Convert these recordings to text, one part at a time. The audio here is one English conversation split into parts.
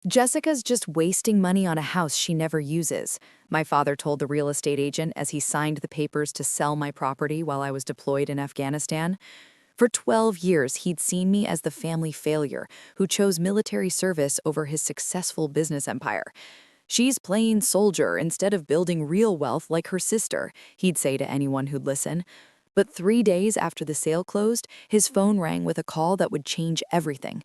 Jessica's just wasting money on a house she never uses, my father told the real estate agent as he signed the papers to sell my property while I was deployed in Afghanistan. For 12 years, he'd seen me as the family failure who chose military service over his successful business empire. She's playing soldier instead of building real wealth like her sister, he'd say to anyone who'd listen. But 3 days after the sale closed, his phone rang with a call that would change everything.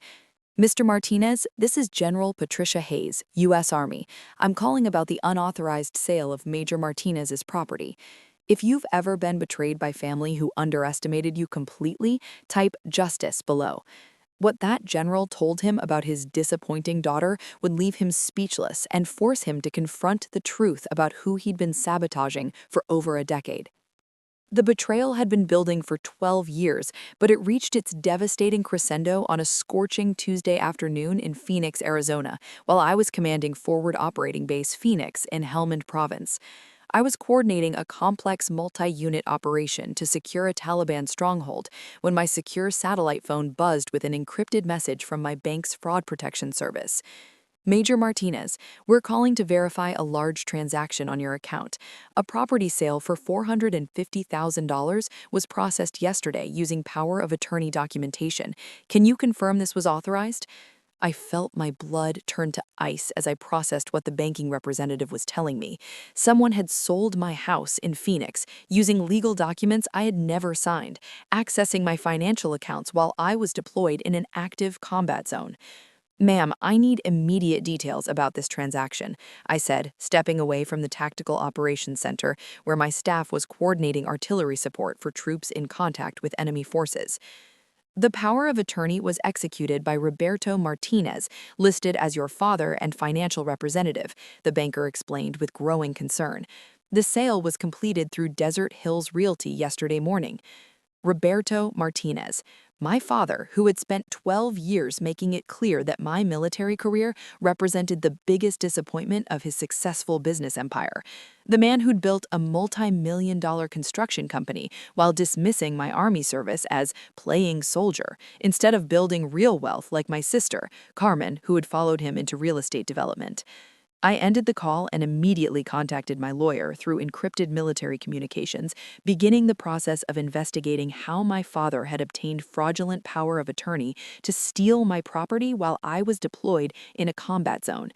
Mr. Martinez, this is General Patricia Hayes, U.S. Army. I'm calling about the unauthorized sale of Major Martinez's property. If you've ever been betrayed by family who underestimated you completely, type justice below. What that general told him about his disappointing daughter would leave him speechless and force him to confront the truth about who he'd been sabotaging for over a decade. The betrayal had been building for 12 years, but it reached its devastating crescendo on a scorching Tuesday afternoon in Phoenix, Arizona, while I was commanding Forward Operating Base Phoenix in Helmand Province. I was coordinating a complex multi-unit operation to secure a Taliban stronghold when my secure satellite phone buzzed with an encrypted message from my bank's fraud protection service. Major Martinez, we're calling to verify a large transaction on your account. A property sale for $450,000 was processed yesterday using power of attorney documentation. Can you confirm this was authorized? I felt my blood turn to ice as I processed what the banking representative was telling me. Someone had sold my house in Phoenix using legal documents I had never signed, accessing my financial accounts while I was deployed in an active combat zone. Ma'am, I need immediate details about this transaction, I said, stepping away from the Tactical Operations Center where my staff was coordinating artillery support for troops in contact with enemy forces. The power of attorney was executed by Roberto Martinez, listed as your father and financial representative, the banker explained with growing concern. The sale was completed through Desert Hills Realty yesterday morning. Roberto Martinez, my father, who had spent 12 years making it clear that my military career represented the biggest disappointment of his successful business empire. The man who'd built a multi-million-dollar construction company while dismissing my army service as playing soldier instead of building real wealth like my sister, Carmen, who had followed him into real estate development. I ended the call and immediately contacted my lawyer through encrypted military communications, beginning the process of investigating how my father had obtained fraudulent power of attorney to steal my property while I was deployed in a combat zone.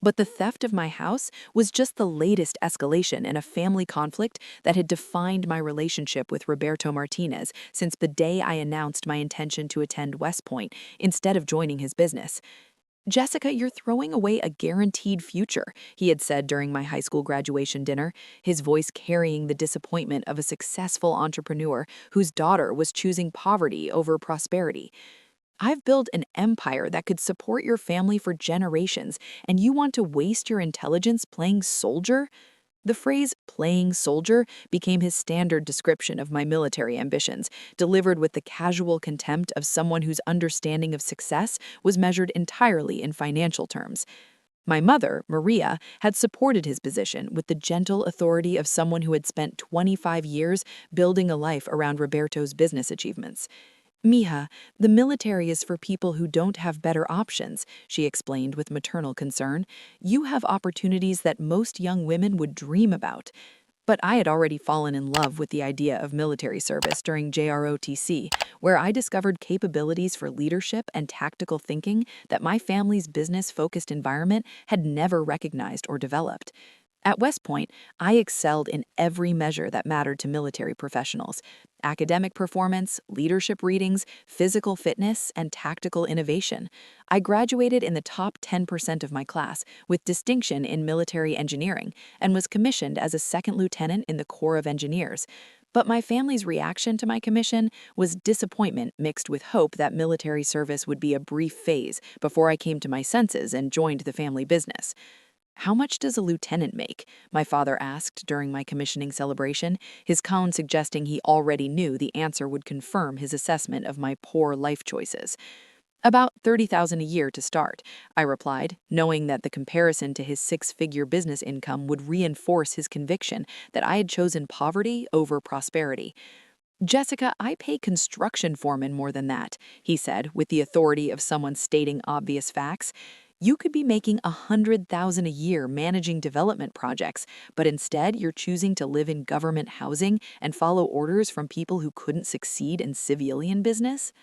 But the theft of my house was just the latest escalation in a family conflict that had defined my relationship with Roberto Martinez since the day I announced my intention to attend West Point instead of joining his business. Jessica, you're throwing away a guaranteed future, he had said during my high school graduation dinner, his voice carrying the disappointment of a successful entrepreneur whose daughter was choosing poverty over prosperity. I've built an empire that could support your family for generations, and you want to waste your intelligence playing soldier? The phrase playing soldier became his standard description of my military ambitions, delivered with the casual contempt of someone whose understanding of success was measured entirely in financial terms. My mother, Maria, had supported his position with the gentle authority of someone who had spent 25 years building a life around Roberto's business achievements. Mija, the military is for people who don't have better options, she explained with maternal concern. You have opportunities that most young women would dream about. But I had already fallen in love with the idea of military service during JROTC, where I discovered capabilities for leadership and tactical thinking that my family's business-focused environment had never recognized or developed. At West Point, I excelled in every measure that mattered to military professionals: academic performance, leadership readings, physical fitness, and tactical innovation. I graduated in the top 10% of my class with distinction in military engineering and was commissioned as a second lieutenant in the Corps of Engineers. But my family's reaction to my commission was disappointment mixed with hope that military service would be a brief phase before I came to my senses and joined the family business. How much does a lieutenant make? My father asked during my commissioning celebration, his tone suggesting he already knew the answer would confirm his assessment of my poor life choices. About 30,000 a year to start, I replied, knowing that the comparison to his six-figure business income would reinforce his conviction that I had chosen poverty over prosperity. Jessica, I pay construction foremen more than that, he said, with the authority of someone stating obvious facts. You could be making $100,000 a year managing development projects, but instead you're choosing to live in government housing and follow orders from people who couldn't succeed in civilian business?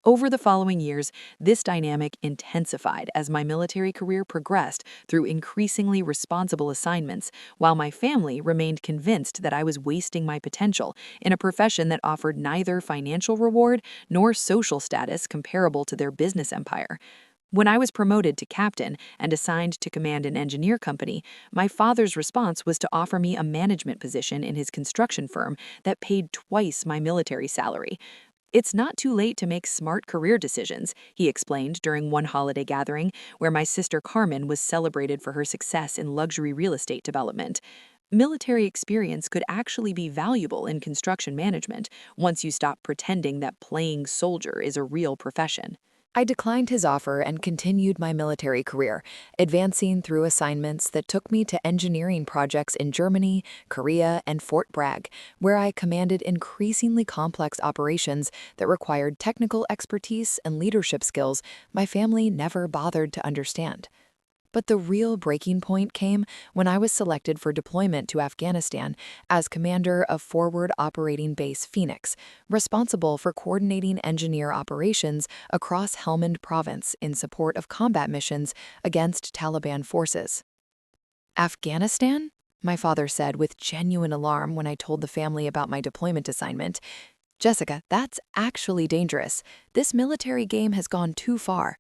Over the following years, this dynamic intensified as my military career progressed through increasingly responsible assignments, while my family remained convinced that I was wasting my potential in a profession that offered neither financial reward nor social status comparable to their business empire. When I was promoted to captain and assigned to command an engineer company, my father's response was to offer me a management position in his construction firm that paid twice my military salary. "It's not too late to make smart career decisions," he explained during one holiday gathering where my sister Carmen was celebrated for her success in luxury real estate development. Military experience could actually be valuable in construction management once you stop pretending that playing soldier is a real profession. I declined his offer and continued my military career, advancing through assignments that took me to engineering projects in Germany, Korea, and Fort Bragg, where I commanded increasingly complex operations that required technical expertise and leadership skills my family never bothered to understand. But the real breaking point came when I was selected for deployment to Afghanistan as commander of Forward Operating Base Phoenix, responsible for coordinating engineer operations across Helmand Province in support of combat missions against Taliban forces. "Afghanistan?" my father said with genuine alarm when I told the family about my deployment assignment. "Jessica, that's actually dangerous. This military game has gone too far."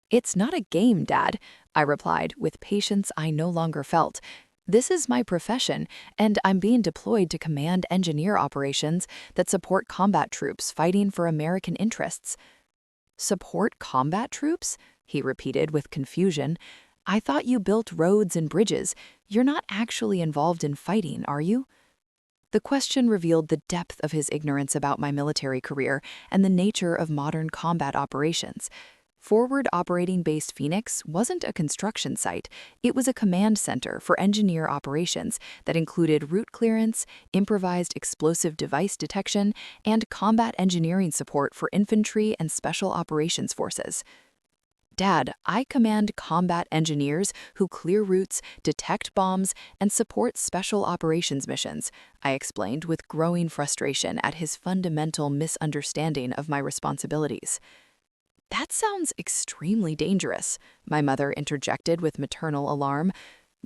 "It's not a game, Dad," I replied with patience I no longer felt. "This is my profession, and I'm being deployed to command engineer operations that support combat troops fighting for American interests." "Support combat troops?" he repeated with confusion. "I thought you built roads and bridges. You're not actually involved in fighting, are you?" The question revealed the depth of his ignorance about my military career and the nature of modern combat operations. Forward Operating Base Phoenix wasn't a construction site, it was a command center for engineer operations that included route clearance, improvised explosive device detection, and combat engineering support for infantry and special operations forces. "Dad, I command combat engineers who clear routes, detect bombs, and support special operations missions," I explained with growing frustration at his fundamental misunderstanding of my responsibilities. "That sounds extremely dangerous," my mother interjected with maternal alarm.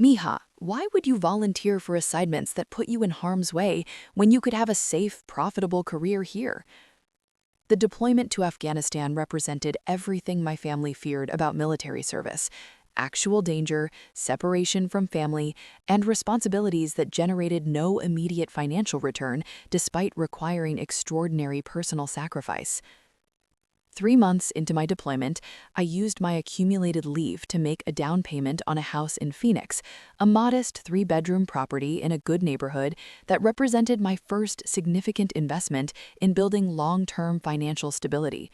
"Mija, why would you volunteer for assignments that put you in harm's way when you could have a safe, profitable career here?" The deployment to Afghanistan represented everything my family feared about military service: actual danger, separation from family, and responsibilities that generated no immediate financial return despite requiring extraordinary personal sacrifice. 3 months into my deployment, I used my accumulated leave to make a down payment on a house in Phoenix, a modest 3-bedroom property in a good neighborhood that represented my first significant investment in building long-term financial stability.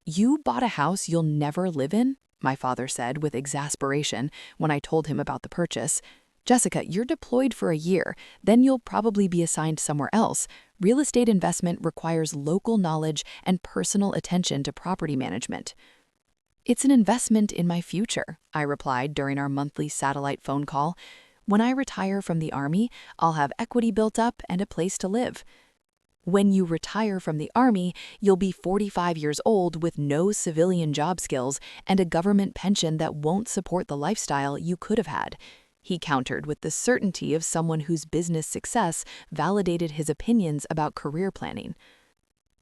"You bought a house you'll never live in?" my father said with exasperation when I told him about the purchase. "Jessica, you're deployed for a year, then you'll probably be assigned somewhere else. Real estate investment requires local knowledge and personal attention to property management." "It's an investment in my future," I replied during our monthly satellite phone call. "When I retire from the Army, I'll have equity built up and a place to live." "When you retire from the Army, you'll be 45 years old with no civilian job skills and a government pension that won't support the lifestyle you could have had," he countered with the certainty of someone whose business success validated his opinions about career planning.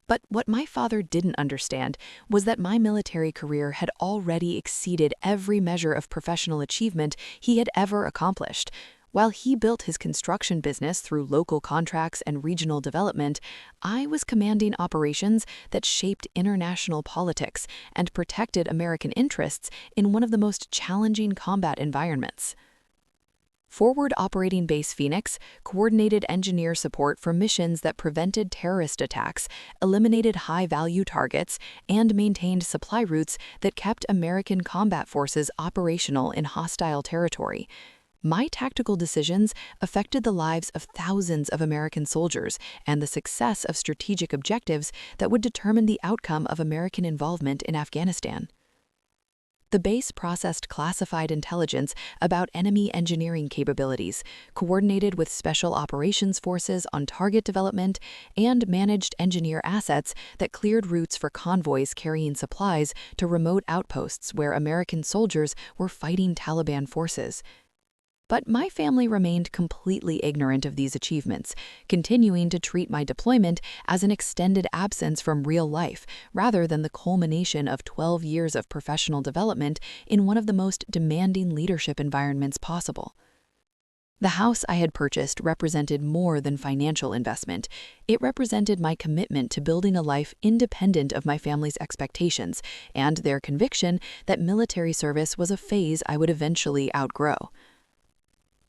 But what my father didn't understand was that my military career had already exceeded every measure of professional achievement he had ever accomplished. While he built his construction business through local contracts and regional development, I was commanding operations that shaped international politics and protected American interests in one of the most challenging combat environments. Forward Operating Base Phoenix coordinated engineer support for missions that prevented terrorist attacks, eliminated high-value targets, and maintained supply routes that kept American combat forces operational in hostile territory. My tactical decisions affected the lives of thousands of American soldiers and the success of strategic objectives that would determine the outcome of American involvement in Afghanistan. The base processed classified intelligence about enemy engineering capabilities, coordinated with special operations forces on target development, and managed engineer assets that cleared routes for convoys carrying supplies to remote outposts where American soldiers were fighting Taliban forces. But my family remained completely ignorant of these achievements, continuing to treat my deployment as an extended absence from real life rather than the culmination of 12 years of professional development in one of the most demanding leadership environments possible. The house I had purchased represented more than financial investment. It represented my commitment to building a life independent of my family's expectations and their conviction that military service was a phase I would eventually outgrow.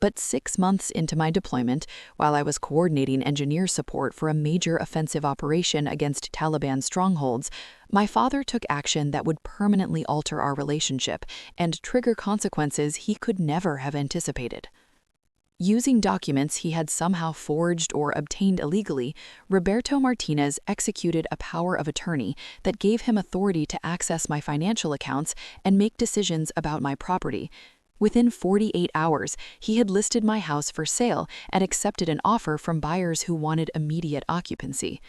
But 6 months into my deployment, while I was coordinating engineer support for a major offensive operation against Taliban strongholds, my father took action that would permanently alter our relationship and trigger consequences he could never have anticipated. Using documents he had somehow forged or obtained illegally, Roberto Martinez executed a power of attorney that gave him authority to access my financial accounts and make decisions about my property. Within 48 hours, he had listed my house for sale and accepted an offer from buyers who wanted immediate occupancy.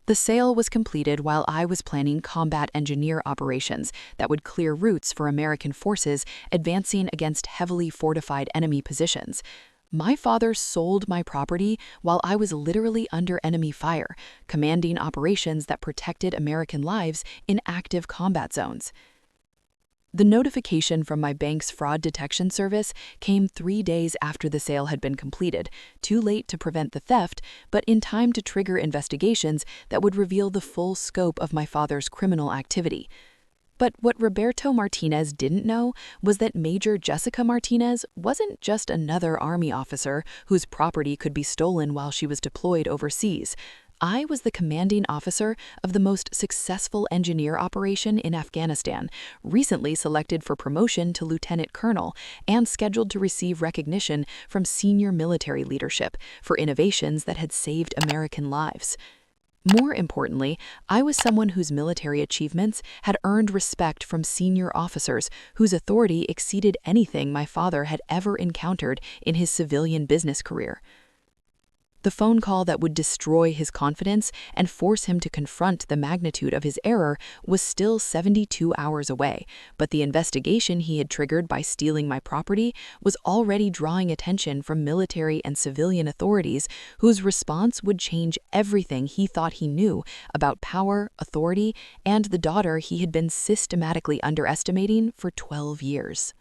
The sale was completed while I was planning combat engineer operations that would clear routes for American forces advancing against heavily fortified enemy positions. My father sold my property while I was literally under enemy fire, commanding operations that protected American lives in active combat zones. The notification from my bank's fraud detection service came 3 days after the sale had been completed, too late to prevent the theft, but in time to trigger investigations that would reveal the full scope of my father's criminal activity. But what Roberto Martinez didn't know was that Major Jessica Martinez wasn't just another Army officer whose property could be stolen while she was deployed overseas. I was the commanding officer of the most successful engineer operation in Afghanistan, recently selected for promotion to lieutenant colonel and scheduled to receive recognition from senior military leadership for innovations that had saved American lives. More importantly, I was someone whose military achievements had earned respect from senior officers whose authority exceeded anything my father had ever encountered in his civilian business career. The phone call that would destroy his confidence and force him to confront the magnitude of his error was still 72 hours away, but the investigation he had triggered by stealing my property was already drawing attention from military and civilian authorities whose response would change everything he thought he knew about power, authority, and the daughter he had been systematically underestimating for 12 years.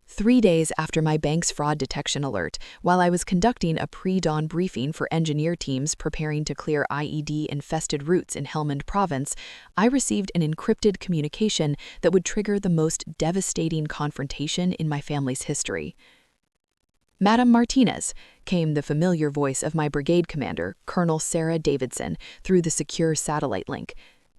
3 days after my bank's fraud detection alert, while I was conducting a pre-dawn briefing for engineer teams preparing to clear IED-infested routes in Helmand Province, I received an encrypted communication that would trigger the most devastating confrontation in my family's history. "Madam Martinez," came the familiar voice of my brigade commander, Colonel Sarah Davidson, through the secure satellite link.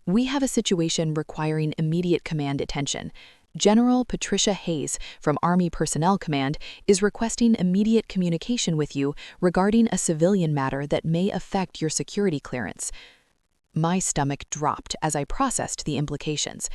"We have a situation requiring immediate command attention. General Patricia Hayes from Army Personnel Command is requesting immediate communication with you regarding a civilian matter that may affect your security clearance." My stomach dropped as I processed the implications.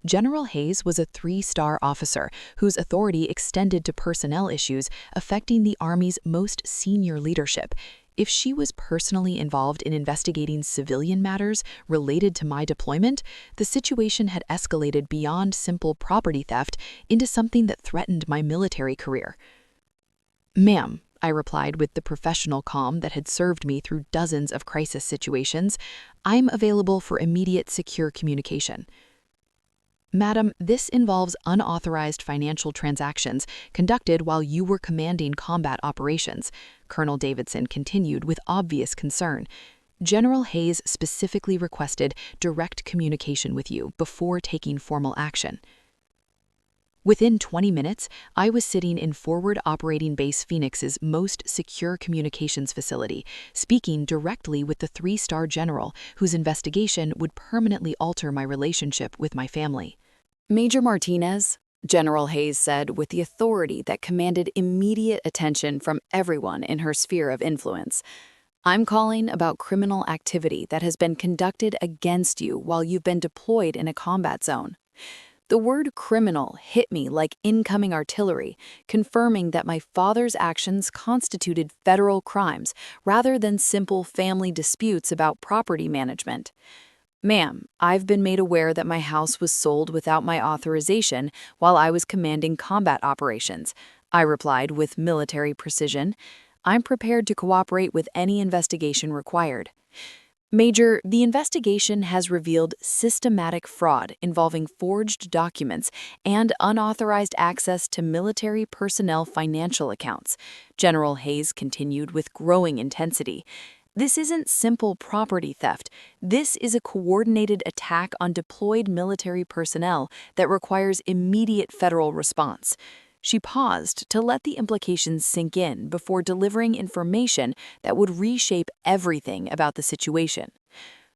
General Hayes was a 3-star officer whose authority extended to personnel issues affecting the Army's most senior leadership. If she was personally involved in investigating civilian matters related to my deployment, the situation had escalated beyond simple property theft into something that threatened my military career. "Ma'am," I replied with the professional calm that had served me through dozens of crisis situations, "I'm available for immediate secure communication." "Madam, this involves unauthorized financial transactions conducted while you were commanding combat operations," Colonel Davidson continued with obvious concern. "General Hayes specifically requested direct communication with you before taking formal action." Within 20 minutes, I was sitting in Forward Operating Base Phoenix's most secure communications facility, speaking directly with the 3-star general whose investigation would permanently alter my relationship with my family. "Major Martinez," General Hayes said with the authority that commanded immediate attention from everyone in her sphere of influence, "I'm calling about criminal activity that has been conducted against you while you've been deployed in a combat zone. The word criminal hit me like incoming artillery, confirming that my father's actions constituted federal crimes rather than simple family disputes about property management. Ma'am, I've been made aware that my house was sold without my authorization while I was commanding combat operations, I replied with military precision. I'm prepared to cooperate with any investigation required. Major, the investigation has revealed systematic fraud involving forged documents and unauthorized access to military personnel financial accounts, General Hayes continued with growing intensity. This isn't simple property theft. This is a coordinated attack on deployed military personnel that requires immediate federal response. She paused to let the implications sink in before delivering information that would reshape everything about the situation.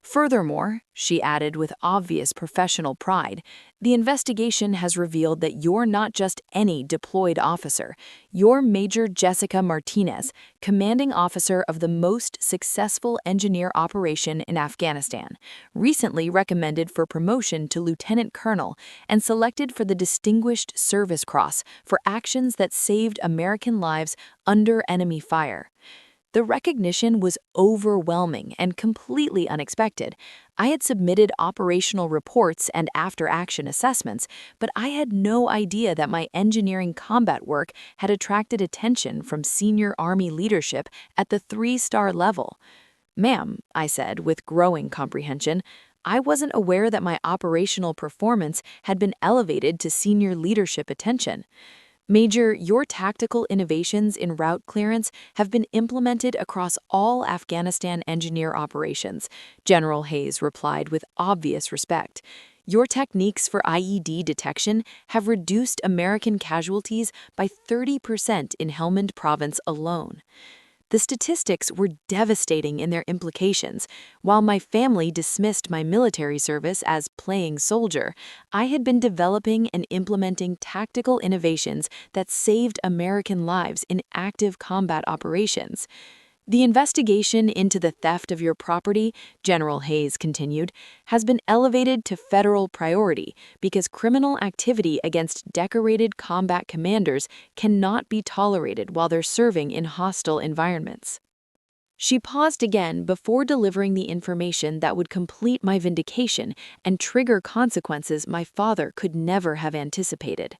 Furthermore, she added with obvious professional pride, the investigation has revealed that you're not just any deployed officer. You're Major Jessica Martinez, commanding officer of the most successful engineer operation in Afghanistan, recently recommended for promotion to lieutenant colonel and selected for the Distinguished Service Cross for actions that saved American lives under enemy fire. The recognition was overwhelming and completely unexpected. I had submitted operational reports and after-action assessments, but I had no idea that my engineering combat work had attracted attention from senior Army leadership at the 3-star level. Ma'am, I said with growing comprehension, I wasn't aware that my operational performance had been elevated to senior leadership attention. Major, your tactical innovations in route clearance have been implemented across all Afghanistan engineer operations, General Hayes replied with obvious respect. Your techniques for IED detection have reduced American casualties by 30% in Helmand Province alone. The statistics were devastating in their implications. While my family dismissed my military service as playing soldier, I had been developing and implementing tactical innovations that saved American lives in active combat operations. The investigation into the theft of your property, General Hayes continued, has been elevated to federal priority because criminal activity against decorated combat commanders cannot be tolerated while they're serving in hostile environments. She paused again before delivering the information that would complete my vindication and trigger consequences my father could never have anticipated.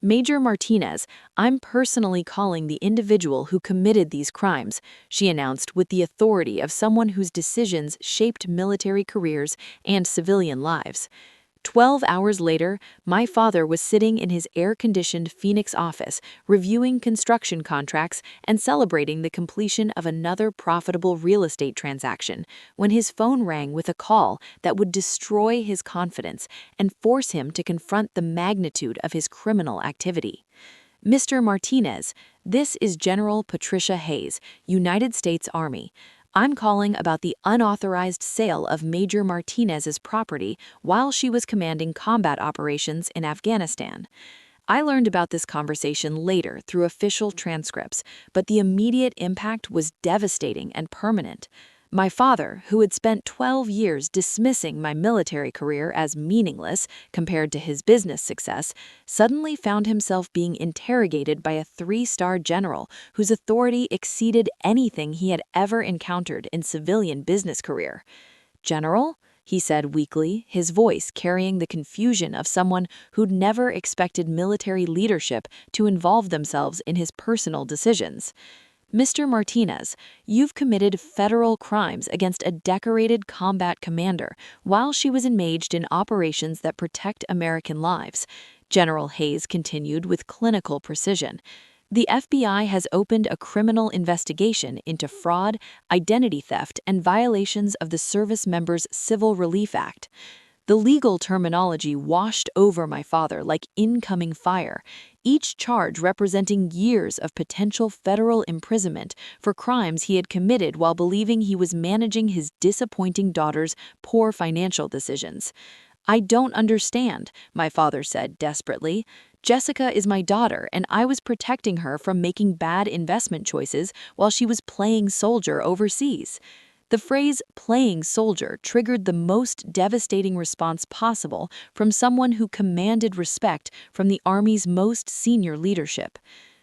Major Martinez, I'm personally calling the individual who committed these crimes, she announced with the authority of someone whose decisions shaped military careers and civilian lives. 12 hours later, my father was sitting in his air-conditioned Phoenix office, reviewing construction contracts and celebrating the completion of another profitable real estate transaction, when his phone rang with a call that would destroy his confidence and force him to confront the magnitude of his criminal activity. Mr. Martinez, this is General Patricia Hayes, United States Army. I'm calling about the unauthorized sale of Major Martinez's property while she was commanding combat operations in Afghanistan. I learned about this conversation later through official transcripts, but the immediate impact was devastating and permanent. My father, who had spent 12 years dismissing my military career as meaningless compared to his business success, suddenly found himself being interrogated by a 3-star general whose authority exceeded anything he had ever encountered in civilian business career. "General?" he said weakly, his voice carrying the confusion of someone who'd never expected military leadership to involve themselves in his personal decisions. "Mr. Martinez, you've committed federal crimes against a decorated combat commander while she was engaged in operations that protect American lives," General Hayes continued with clinical precision. "The FBI has opened a criminal investigation into fraud, identity theft, and violations of the Service Members Civil Relief Act." The legal terminology washed over my father like incoming fire, each charge representing years of potential federal imprisonment for crimes he had committed while believing he was managing his disappointing daughter's poor financial decisions. "I don't understand," my father said desperately. "Jessica is my daughter, and I was protecting her from making bad investment choices while she was playing soldier overseas." The phrase "playing soldier" triggered the most devastating response possible from someone who commanded respect from the Army's most senior leadership.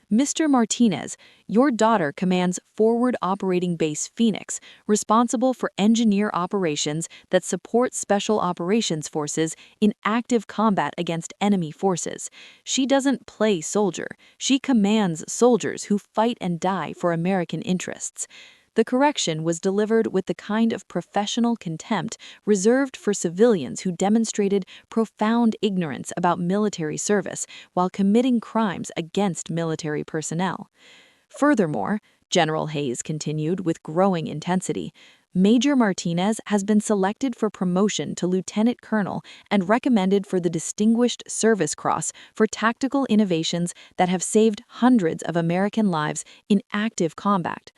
"Mr. Martinez, your daughter commands Forward Operating Base Phoenix, responsible for engineer operations that support Special Operations Forces in active combat against enemy forces. She doesn't play soldier. She commands soldiers who fight and die for American interests." The correction was delivered with the kind of professional contempt reserved for civilians who demonstrated profound ignorance about military service while committing crimes against military personnel. Furthermore, General Hayes continued with growing intensity, Major Martinez has been selected for promotion to lieutenant colonel and recommended for the Distinguished Service Cross for tactical innovations that have saved hundreds of American lives in active combat.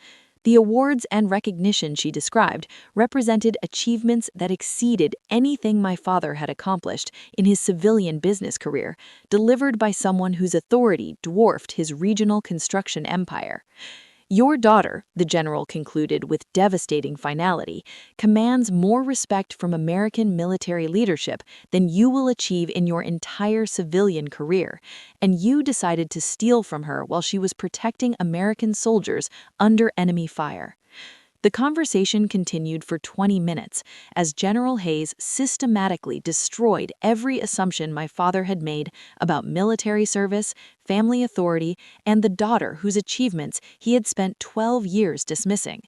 The awards and recognition she described represented achievements that exceeded anything my father had accomplished in his civilian business career, delivered by someone whose authority dwarfed his regional construction empire. "Your daughter," the general concluded with devastating finality, "commands more respect from American military leadership than you will achieve in your entire civilian career, and you decided to steal from her while she was protecting American soldiers under enemy fire." The conversation continued for 20 minutes as General Hayes systematically destroyed every assumption my father had made about military service, family authority, and the daughter whose achievements he had spent 12 years dismissing.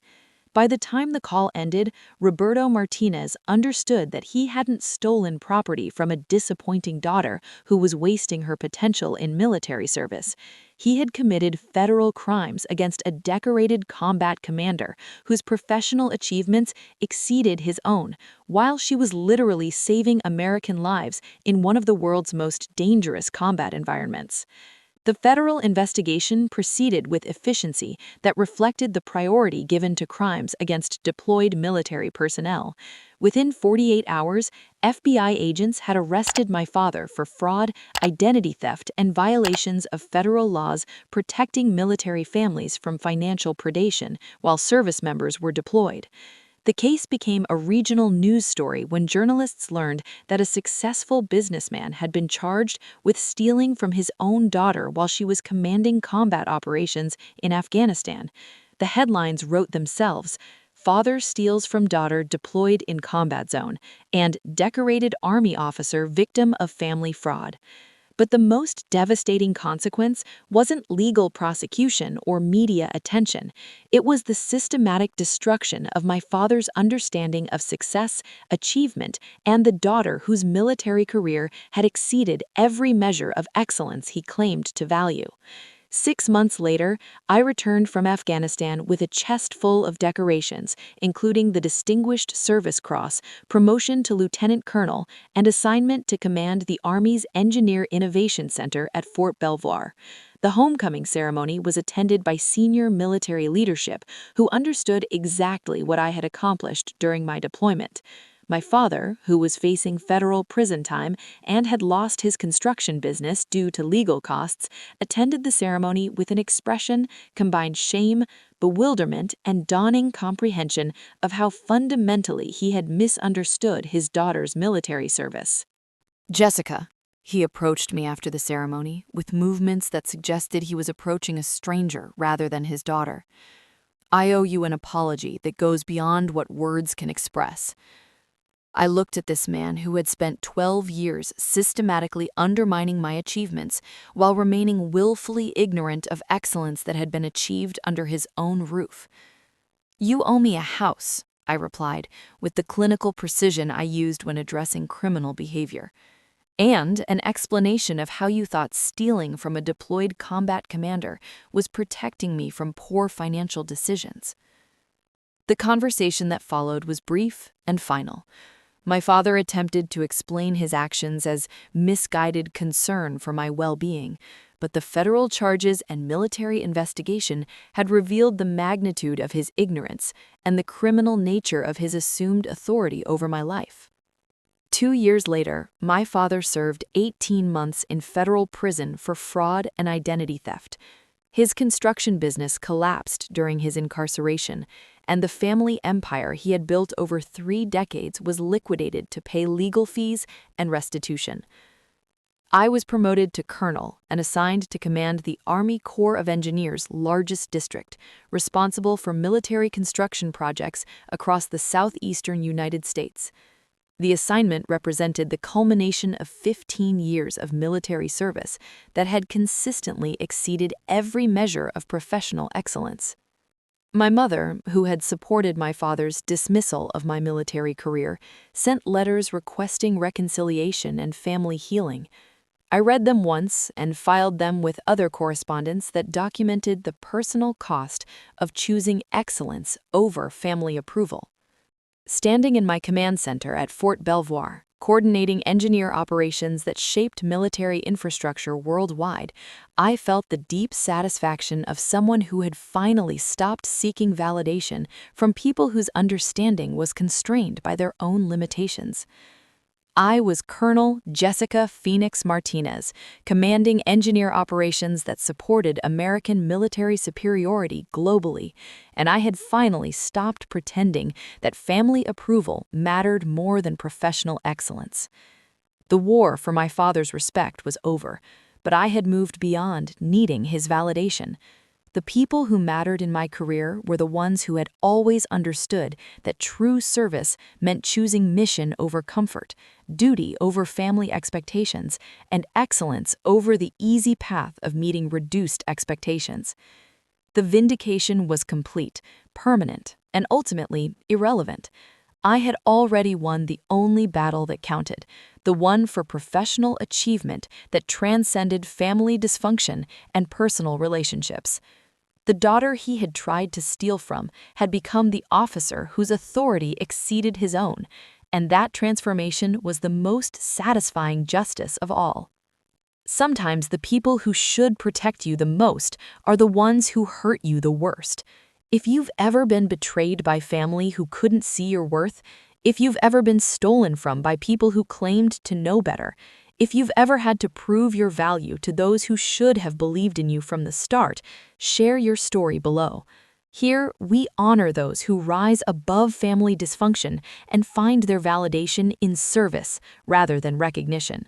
By the time the call ended, Roberto Martinez understood that he hadn't stolen property from a disappointing daughter who was wasting her potential in military service. He had committed federal crimes against a decorated combat commander whose professional achievements exceeded his own, while she was literally saving American lives in one of the world's most dangerous combat environments. The federal investigation proceeded with efficiency that reflected the priority given to crimes against deployed military personnel. Within 48 hours, FBI agents had arrested my father for fraud, identity theft, and violations of federal laws protecting military families from financial predation while service members were deployed. The case became a regional news story when journalists learned that a successful businessman had been charged with stealing from his own daughter while she was commanding combat operations in Afghanistan. The headlines wrote themselves: "Father steals from daughter deployed in combat zone," and "Decorated Army officer victim of family fraud." But the most devastating consequence wasn't legal prosecution or media attention. It was the systematic destruction of my father's understanding of success, achievement, and the daughter whose military career had exceeded every measure of excellence he claimed to value. 6 months later, I returned from Afghanistan with a chest full of decorations, including the Distinguished Service Cross, promotion to lieutenant colonel, and assignment to command the Army's Engineer Innovation Center at Fort Belvoir. The homecoming ceremony was attended by senior military leadership who understood exactly what I had accomplished during my deployment. My father, who was facing federal prison time and had lost his construction business due to legal costs, attended the ceremony with an expression combined shame, bewilderment, and dawning comprehension of how fundamentally he had misunderstood his daughter's military service. "Jessica," he approached me after the ceremony, with movements that suggested he was approaching a stranger rather than his daughter. "I owe you an apology that goes beyond what words can express." I looked at this man who had spent 12 years systematically undermining my achievements while remaining willfully ignorant of excellence that had been achieved under his own roof. "You owe me a house," I replied, with the clinical precision I used when addressing criminal behavior, "and an explanation of how you thought stealing from a deployed combat commander was protecting me from poor financial decisions." The conversation that followed was brief and final. My father attempted to explain his actions as misguided concern for my well-being, but the federal charges and military investigation had revealed the magnitude of his ignorance and the criminal nature of his assumed authority over my life. 2 years later, my father served 18 months in federal prison for fraud and identity theft. His construction business collapsed during his incarceration, and the family empire he had built over 3 decades was liquidated to pay legal fees and restitution. I was promoted to colonel and assigned to command the Army Corps of Engineers' largest district, responsible for military construction projects across the southeastern United States. The assignment represented the culmination of 15 years of military service that had consistently exceeded every measure of professional excellence. My mother, who had supported my father's dismissal of my military career, sent letters requesting reconciliation and family healing. I read them once and filed them with other correspondence that documented the personal cost of choosing excellence over family approval. Standing in my command center at Fort Belvoir, coordinating engineer operations that shaped military infrastructure worldwide, I felt the deep satisfaction of someone who had finally stopped seeking validation from people whose understanding was constrained by their own limitations. I was Colonel Jessica Phoenix Martinez, commanding engineer operations that supported American military superiority globally, and I had finally stopped pretending that family approval mattered more than professional excellence. The war for my father's respect was over, but I had moved beyond needing his validation. The people who mattered in my career were the ones who had always understood that true service meant choosing mission over comfort, duty over family expectations, and excellence over the easy path of meeting reduced expectations. The vindication was complete, permanent, and ultimately irrelevant. I had already won the only battle that counted, the one for professional achievement that transcended family dysfunction and personal relationships. The daughter he had tried to steal from had become the officer whose authority exceeded his own, and that transformation was the most satisfying justice of all. Sometimes the people who should protect you the most are the ones who hurt you the worst. If you've ever been betrayed by family who couldn't see your worth, if you've ever been stolen from by people who claimed to know better, if you've ever had to prove your value to those who should have believed in you from the start, share your story below. Here, we honor those who rise above family dysfunction and find their validation in service rather than recognition.